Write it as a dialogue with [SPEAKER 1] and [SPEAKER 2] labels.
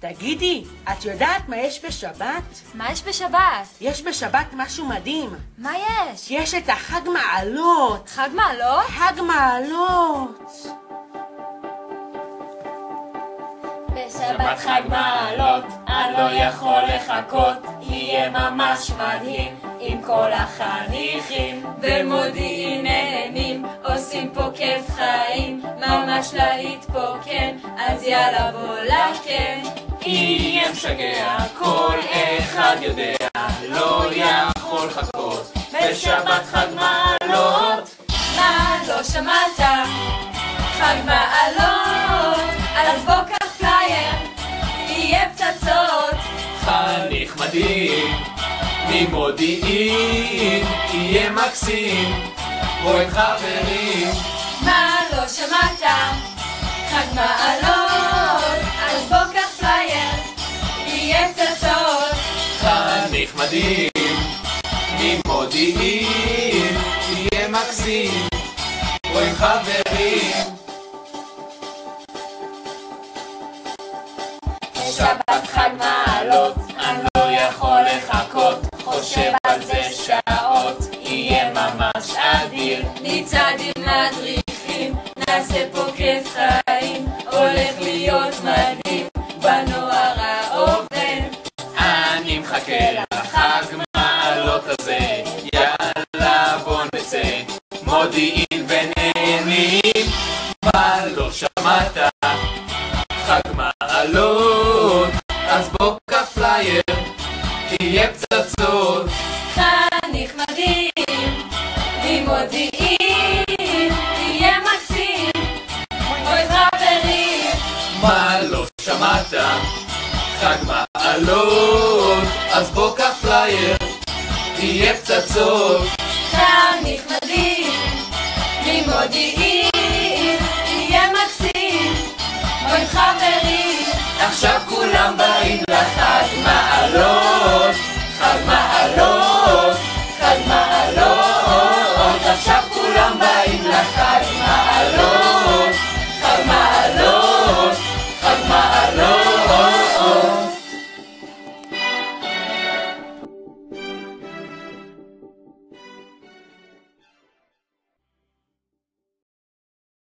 [SPEAKER 1] תגידי, את יודעת מה יש בשבת?
[SPEAKER 2] מה יש בשבת?
[SPEAKER 1] יש בשבת משהו מדהים.
[SPEAKER 2] מה יש?
[SPEAKER 1] יש את החג מעלות.
[SPEAKER 2] חג מעלות?
[SPEAKER 1] חג מעלות.
[SPEAKER 3] בשבת חג מעלות, אני לא יכול לחכות, יהיה ממש מדהים עם כל החניכים במודיעין נהנים, עושים פה כיף חיים, ממש להיט פה כן, אז יאללה בוא לכן. יהיה משגע, כל אחד יודע, לא יכול לחכות, בשבת חג מעלות. מה לא שמעת? חג מעלות, אז בוא קח פלייר, יהיה פצצות.
[SPEAKER 4] חניך מדהים, ממודיעין, יהיה מקסים, בוא עם חברים.
[SPEAKER 3] מה לא שמעת? חג מעלות, אז בוא קח פלייר, יהיה פצצות.
[SPEAKER 4] חניך מדהים, ממודיעין, יהיה מקסים, בוא עם חברים.
[SPEAKER 3] בשבת חג מעלות, אני לא יכול לחכות, חושב על זה שעות, יהיה ממש אדיר. נצעד עם מדריכים, נעשה פה כיף חיים, הולך להיות מדהים בנוער העובד.
[SPEAKER 4] אני מחכה לחג מעלות הזה, יאללה בוא נצא, מודיעין ונהנים. מה לא שמעת? חג מעלות, אז בוא קח פלייר, תהיה פצצות.
[SPEAKER 3] חניך מדהים, ממודיעין, תהיה מקסים, בואי חברים.
[SPEAKER 4] מה לא שמעת? חג מעלות, אז בוא קח פלייר, תהיה פצצות.
[SPEAKER 3] חניך מדהים, ממודיעין, תהיה מקסים, בואי חברים.
[SPEAKER 4] עכשיו כולם באים לחג מעלות, חג מעלות.